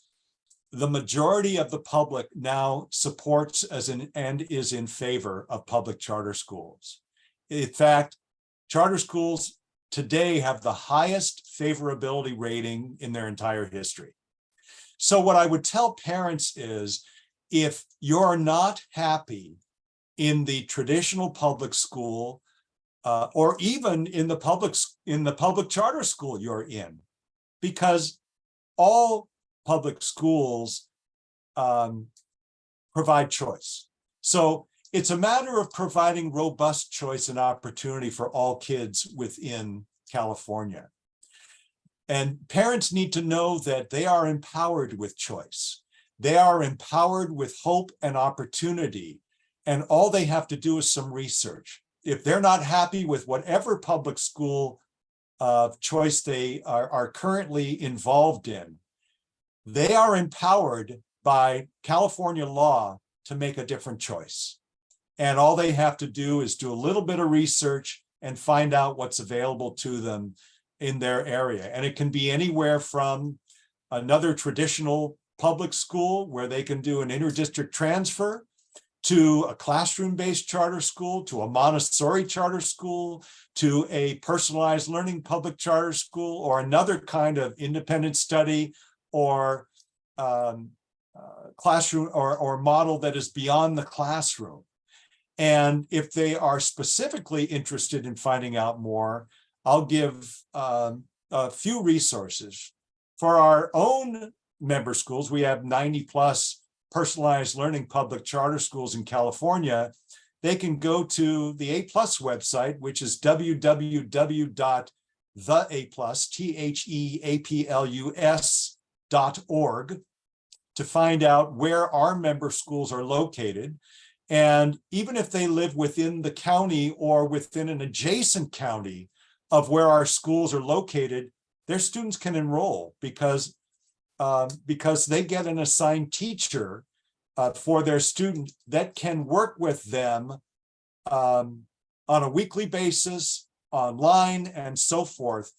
the majority of the public now supports and is in favor of public charter schools. In fact, charter schools today have the highest favorability rating in their entire history. So what I would tell parents is, if you're not happy in the traditional public school, or even in the public charter school you're in, because all public schools provide choice. So it's a matter of providing robust choice and opportunity for all kids within California. And parents need to know that they are empowered with choice. They are empowered with hope and opportunity. And all they have to do is some research. If they're not happy with whatever public school choice they are currently involved in, they are empowered by California law to make a different choice. And all they have to do is do a little bit of research and find out what's available to them in their area. And it can be anywhere from another traditional public school where they can do an interdistrict transfer, to a classroom-based charter school, to a Montessori charter school, to a personalized learning public charter school, or another kind of independent study or classroom or model that is beyond the classroom. And if they are specifically interested in finding out more, I'll give a few resources. For our own member schools, we have 90 plus personalized learning public charter schools in California. They can go to the A+ website, which is www.theaplus.org, to find out where our member schools are located. And even if they live within the county or within an adjacent county of where our schools are located, their students can enroll because they get an assigned teacher for their student that can work with them on a weekly basis, online, and so forth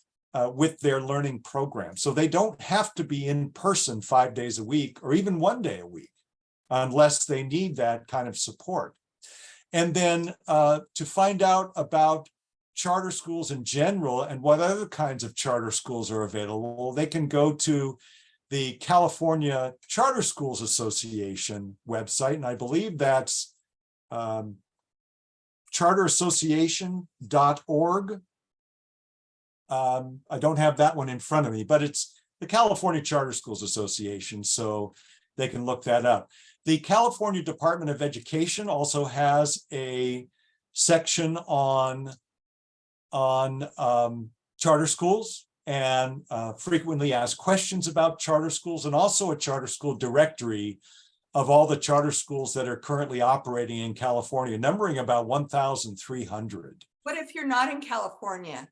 with their learning program. So they don't have to be in person 5 days a week or even 1 day a week unless they need that kind of support. And then to find out about charter schools in general and what other kinds of charter schools are available, they can go to the California Charter Schools Association website, and I believe that's charterassociation.org. I don't have that one in front of me, but it's the California Charter Schools Association, so they can look that up. The California Department of Education also has a section on charter schools and frequently asked questions about charter schools, and also a charter school directory of all the charter schools that are currently operating in California, numbering about 1,300. What if you're not in California?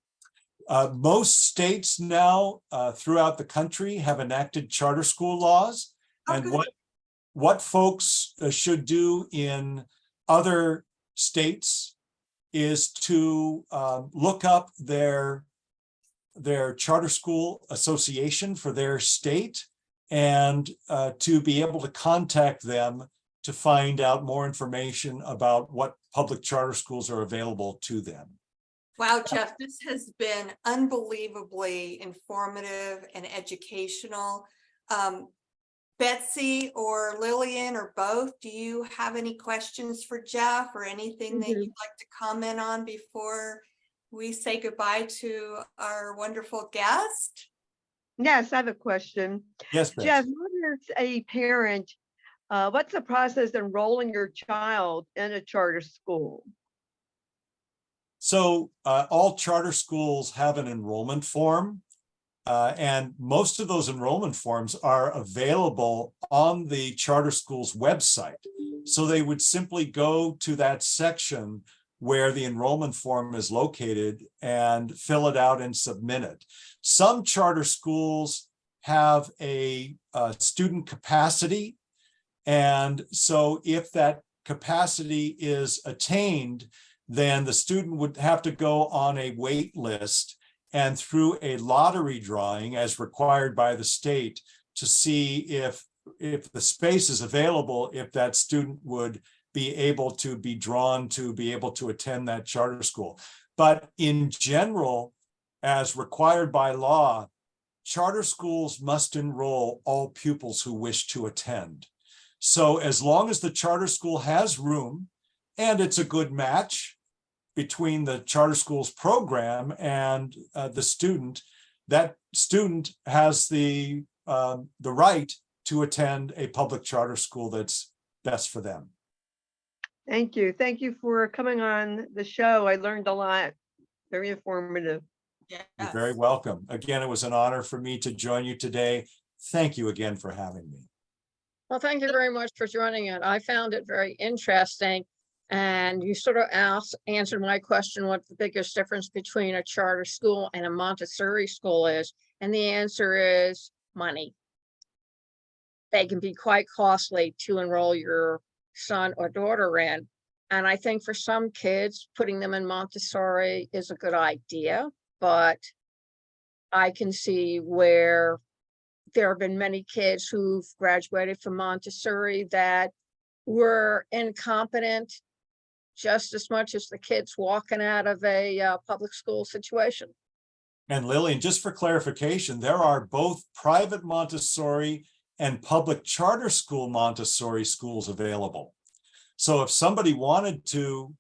Most states now throughout the country have enacted charter school laws. And what folks should do in other states is to look up their charter school association for their state and to be able to contact them to find out more information about what public charter schools are available to them. Wow, Jeff, this has been unbelievably informative and educational. Betsy or Lillian or both, do you have any questions for Jeff or anything that you'd like to comment on before we say goodbye to our wonderful guest? Yes, I have a question. Yes, Betsy. Jeff, what is a parent What's the process enrolling your child in a charter school? So all charter schools have an enrollment form, and most of those enrollment forms are available on the charter school's website. So they would simply go to that section where the enrollment form is located and fill it out and submit it. Some charter schools have a student capacity. And so if that capacity is attained, then the student would have to go on a wait list and through a lottery drawing as required by the state to see if the space is available, if that student would be able to be drawn to be able to attend that charter school. But in general, as required by law, charter schools must enroll all pupils who wish to attend. So as long as the charter school has room and it's a good match between the charter school's program and the student, that student has the right to attend a public charter school that's best for them. Thank you. Thank you for coming on the show. I learned a lot. Very informative. Yes. You're very welcome. Again, it was an honor for me to join you today. Thank you again for having me. Well, thank you very much for joining it. I found it very interesting. And you sort of answered my question, what the biggest difference between a charter school and a Montessori school is. And the answer is money. They can be quite costly to enroll your son or daughter in. And I think for some kids, putting them in Montessori is a good idea, but I can see where there have been many kids who've graduated from Montessori that were incompetent just as much as the kids walking out of a public school situation. And Lillian, just for clarification, there are both private Montessori and public charter school Montessori schools available. So if somebody wanted to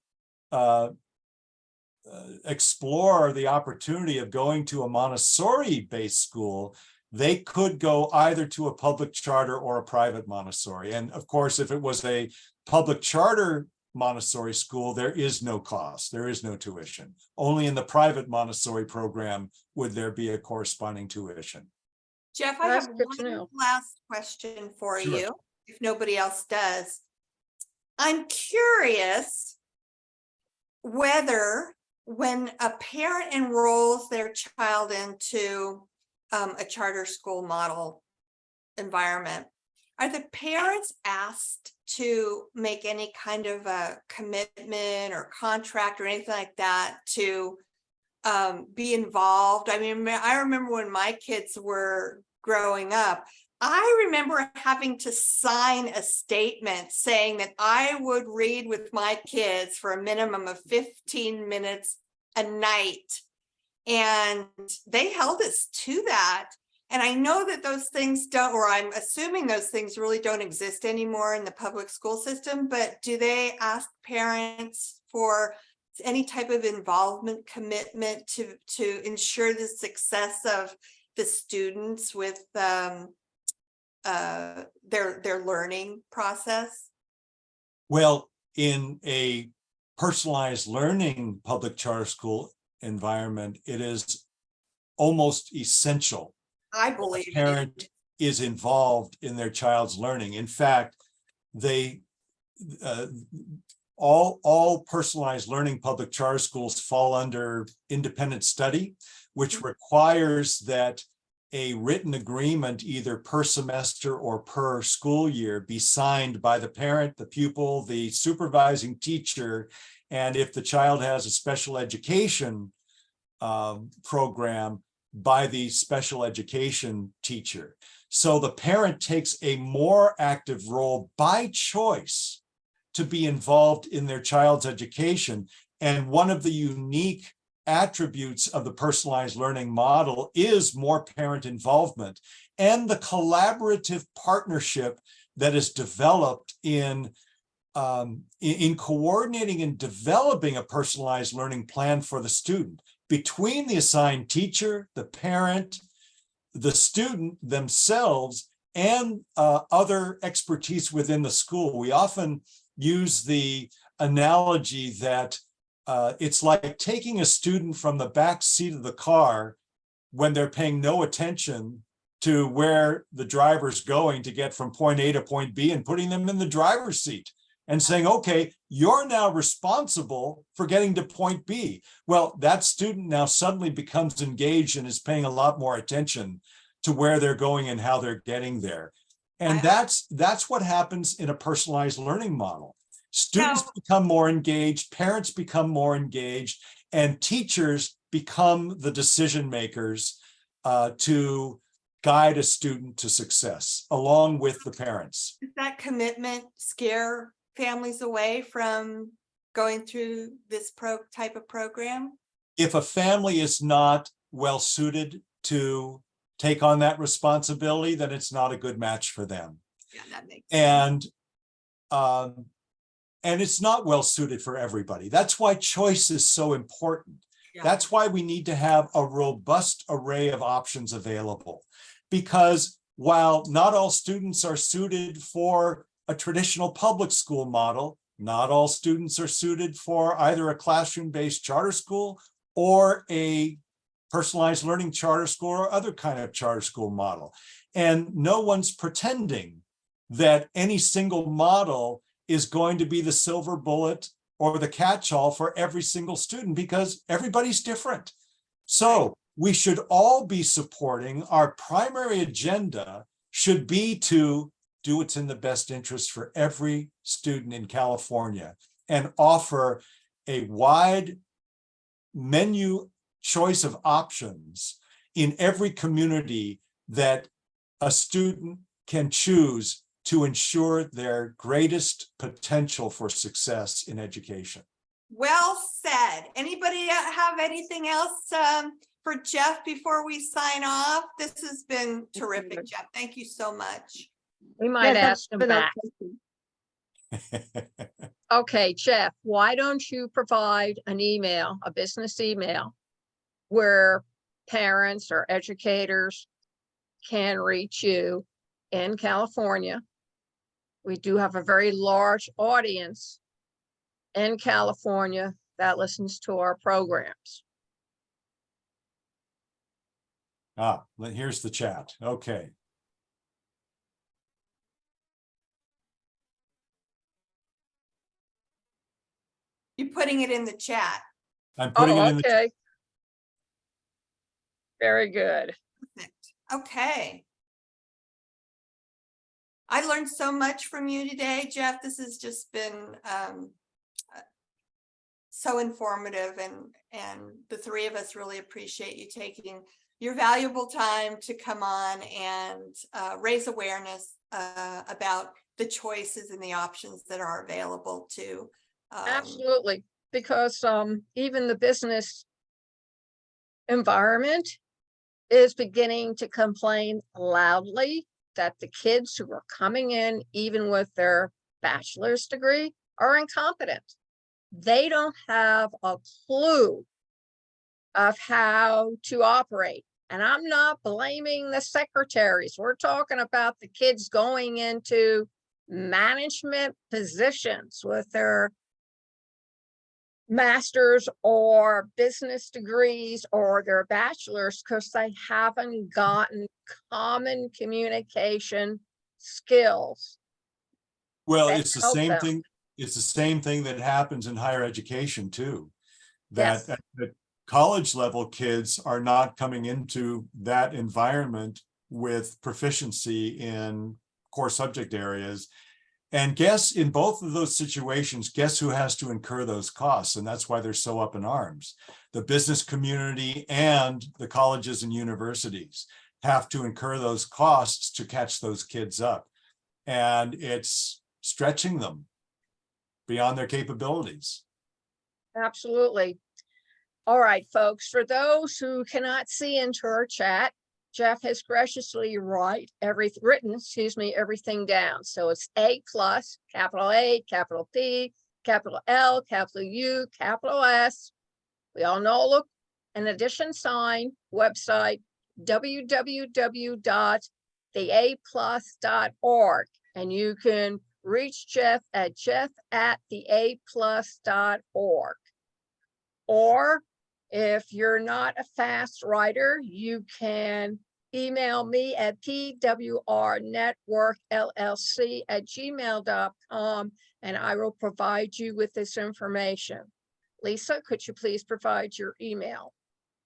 explore the opportunity of going to a Montessori-based school, they could go either to a public charter or a private Montessori. And of course, if it was a public charter Montessori school, there is no cost, there is no tuition. Only in the private Montessori program would there be a corresponding tuition. Jeff, I That's have good to one know. last question for Sure. you, if nobody else does. I'm curious whether when a parent enrolls their child into a charter school model environment, are the parents asked to make any kind of a commitment or contract or anything like that to be involved? I mean, I remember when my kids were growing up, I remember having to sign a statement saying that I would read with my kids for a minimum of 15 minutes a night. And they held us to that. And I know that those things don't, or I'm assuming those things really don't exist anymore in the public school system, but do they ask parents for any type of involvement, commitment to ensure the success of the students with their learning process? Well, in a personalized learning public charter school environment, it is almost essential I believe a parent is involved in their child's learning. In fact, they all personalized learning public charter schools fall under independent study, which requires that a written agreement either per semester or per school year be signed by the parent, the pupil, the supervising teacher, and if the child has a special education program, by the special education teacher. So the parent takes a more active role by choice to be involved in their child's education. And one of the unique attributes of the personalized learning model is more parent involvement and the collaborative partnership that is developed in coordinating and developing a personalized learning plan for the student between the assigned teacher, the parent, the student themselves, and other expertise within the school. We often use the analogy that it's like taking a student from the back seat of the car when they're paying no attention to where the driver's going to get from point A to point B and putting them in the driver's seat and saying, okay, you're now responsible for getting to point B. Well, that student now suddenly becomes engaged and is paying a lot more attention to where they're going and how they're getting there. And that's what happens in a personalized learning model. Students become more engaged, parents become more engaged, and teachers become the decision makers to guide a student to success along with the parents. Does that commitment scare families away from going through this type of program? If a family is not well suited to take on that responsibility, then it's not a good match for them. Yeah, that makes sense. And it's not well suited for everybody. That's why choice is so important. Yeah. That's why we need to have a robust array of options available. Because while not all students are suited for a traditional public school model, not all students are suited for either a classroom-based charter school or a personalized learning charter school or other kind of charter school model. And no one's pretending that any single model is going to be the silver bullet or the catch-all for every single student, because everybody's different. So we should all be supporting, our primary agenda should be to do what's in the best interest for every student in California and offer a wide menu choice of options in every community that a student can choose to ensure their greatest potential for success in education. Well said. Anybody have anything else for Jeff before we sign off? This has been terrific, Jeff. Thank you so much. We might Yes, ask him back. Okay, Jeff, why don't you provide an email, a business email, where parents or educators can reach you in California? We do have a very large audience in California that listens to our programs. Here's the chat. Okay. You're putting it in the chat. I'm putting it in the chat. Okay. Very good. Perfect. Okay. I learned so much from you today, Jeff. This has just been so informative, and the three of us really appreciate you taking your valuable time to come on and raise awareness about the choices and the options that are available to. Absolutely, because even the business environment is beginning to complain loudly that the kids who are coming in, even with their bachelor's degree, are incompetent. They don't have a clue of how to operate. And I'm not blaming the secretaries. We're talking about the kids going into management positions with their master's or business degrees or their bachelor's, because they haven't gotten common communication skills. Well, that it's the help same them. thing. It's the same thing that happens in higher education too. Yes. That college level kids are not coming into that environment with proficiency in core subject areas. And guess in both of those situations, guess who has to incur those costs? And that's why they're so up in arms. The business community and the colleges and universities have to incur those costs to catch those kids up. And it's stretching them beyond their capabilities. Absolutely. All right, folks, for those who cannot see into our chat, Jeff has graciously written everything down. So it's A+, capital A, capital P, capital L, capital U, capital S. We all know, look, an addition sign, website, www.enlighten theaplus.org. And you can reach Jeff at jeff@theaplus.org. Or if you're not a fast writer, you can email me at pwrnetworkllc@gmail.com, and I will provide you with this information. Lisa, could you please provide your email?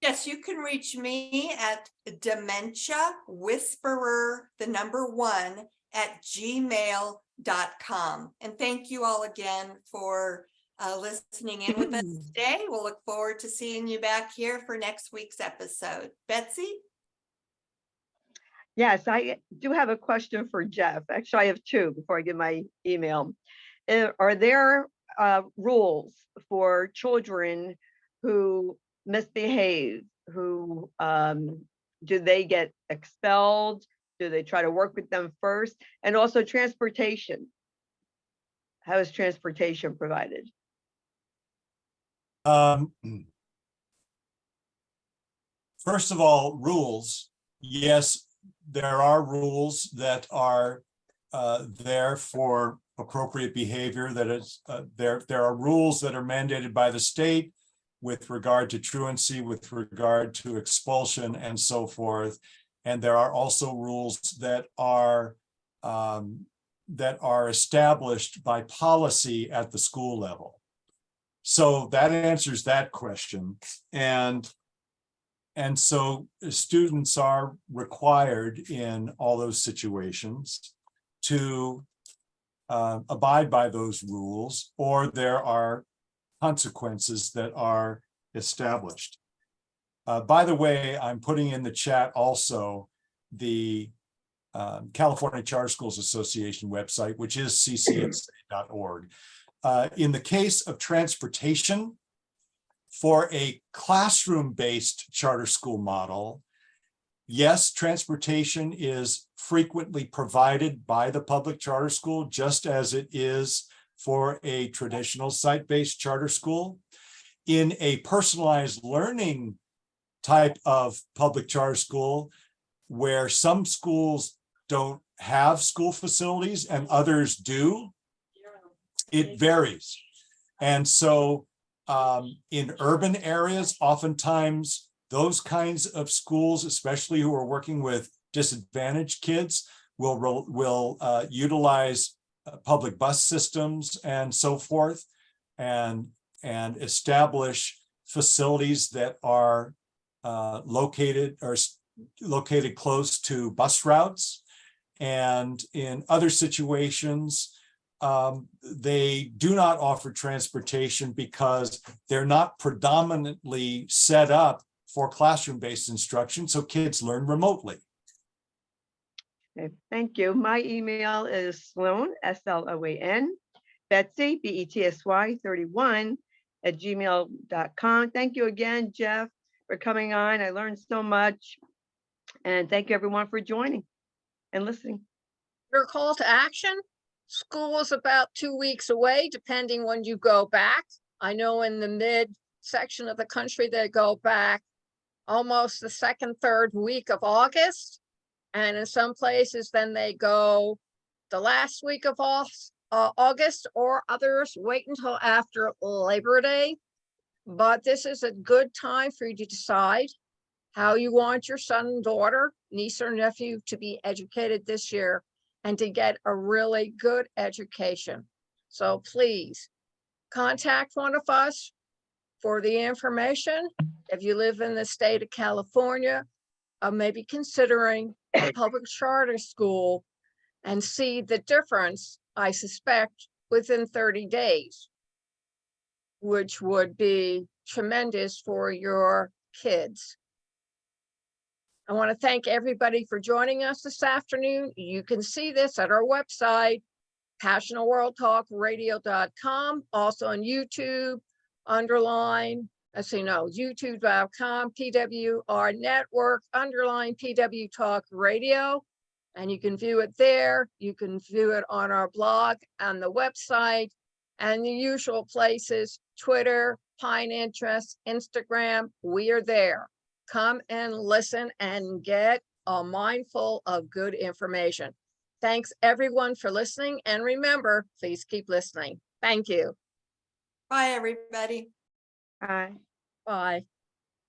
Yes, you can reach me at dementia whisperer, the number 1 @gmail.com. And thank you all again for listening in with us today. We'll look forward to seeing you back here for next week's episode. Betsy? Yes, I do have a question for Jeff. Actually, I have two before I give my email. Are there rules for children who misbehave? Who do they get expelled? Do they try to work with them first? And also transportation. How is transportation provided? First of all, rules. Yes, there are rules that are there for appropriate behavior. That is, there are rules that are mandated by the state with regard to truancy, with regard to expulsion, and so forth. And there are also rules that are established by policy at the school level. So that answers that question. And so students are required in all those situations to abide by those rules, or there are consequences that are established. By the way, I'm putting in the chat also the California Charter Schools Association website, which is ccsa.org. In the case of transportation, for a classroom-based charter school model, yes, transportation is frequently provided by the public charter school, just as it is for a traditional site-based charter school. In a personalized learning type of public charter school, where some schools don't have school facilities and others do, it varies. And so in urban areas, oftentimes those kinds of schools, especially who are working with disadvantaged kids, will utilize public bus systems and so forth, and establish facilities that are located close to bus routes. And in other situations, they do not offer transportation because they're not predominantly set up for classroom-based instruction, so kids learn remotely. Okay, thank you. My email is Sloan, SLOAN, Betsy, BETSY 31 @gmail.com. Thank you again, Jeff, for coming on. I learned so much. And thank you everyone for joining and listening. Your call to action: school is about 2 weeks away, depending when you go back. I know in the mid section of the country, they go back almost the second, third week of August. And in some places, then they go the last week of August, or others wait until after Labor Day. But this is a good time for you to decide how you want your son, daughter, niece, or nephew to be educated this year, and to get a really good education. So please contact one of us for the information. If you live in the state of California, maybe considering a public charter school, and see the difference, I suspect, within 30 days, which would be tremendous for your kids. I want to thank everybody for joining us this afternoon. You can see this at our website, passionatworldtalkradio.com, also on YouTube, youtube.com, PWR Network, PW Talk Radio. And you can view it there. You can view it on our blog, on the website, and the usual places: Twitter, Pinterest, Instagram. We are there. Come and listen and get are mindful of good information. Thanks everyone for listening, and remember, please keep listening. Thank you. Bye, everybody. Bye. Bye.